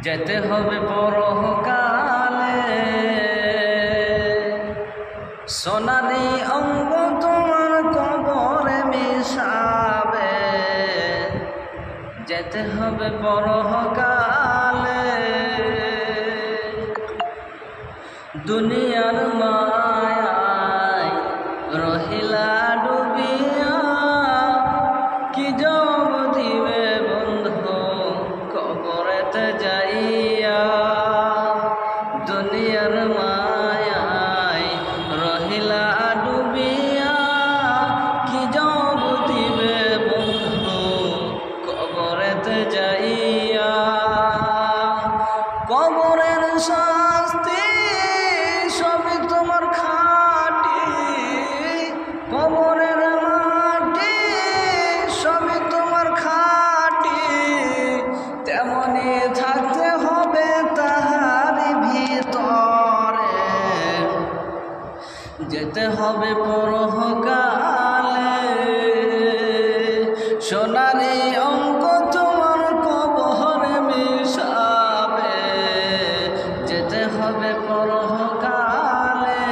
যেতে হবে পরকালে। সোনালি অঙ্গ তোমার কবরে মিশাবে, যেতে হবে পরকালে। দুনিয়ার মায়ায় রহিলা ডুবিয়া, কি জব দিবে বন্ধু কবরেতে যাইয়া। দুনিয়ার মায়ায় রহিলা ডুবিয়া, কি জব দিবে বন্ধু কবরেতে যাইয়া। কবরের শাস্তি সবই তোমার খাটি, কবরের মাটি সবই তোমার খাটি। তেমনি থাকতে হবে তাহারি ভিতরে, যেতে হবে পরকালে। সোনালি অঙ্ক তোমার কবরে মিশাবে, যেতে হবে পরকালে।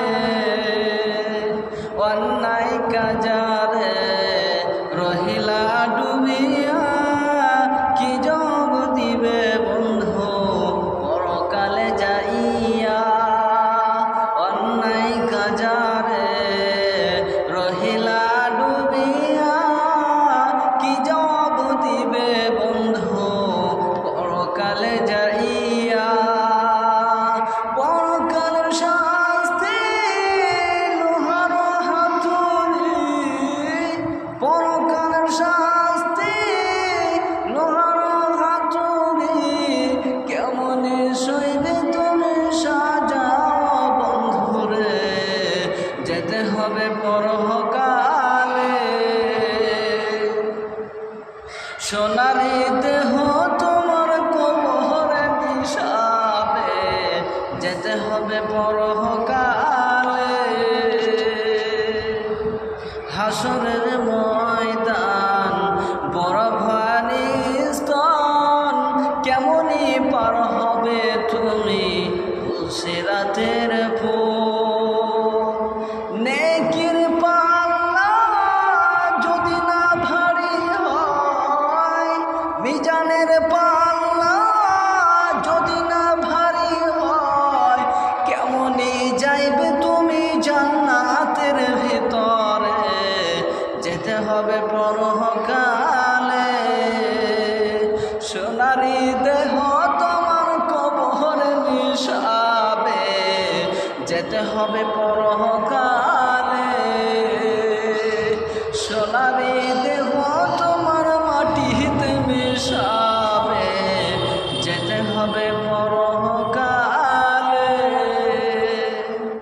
অন্যায় কাজারে রহিলা ডুবিয়া, কি জব দিবে বন্ধু পরকালে যাইয়া। অন্যায় কাজারে রহিলা ডুবিয়া, কি জব দিবে বন্ধু পরকালে যাইয়া। পরকালের শাস্তি লোহার হাতুড়ি, পরকালের শাস্তি লোহার হাতুড়ি। কেমনে সইবে তুমি সাজাও বন্ধুরে, যেতে হবে পরকালে। সোনালি দেহ তোমার কবরে মিশাবে, যেতে হবে পরকালে। হাসরের ময়দান বড় ভয়ানী স্তন, কেমনি পার হবে তুমি সিরাতের ফুল। নেকির পাল্লা যদি না ভারী হয়, মিজানের পাল্লা যদি না ভারী হয়, কেমনি যাইবে তুমি জান্নাতের ভিতরে, যেতে হবে পরকালে। সোনালি দেহ তোমার কবরে মিশাবে, যেতে হবে পরকালে। সোনালি দেহ তোমার মাটিতে মিশাবে, যেতে হবে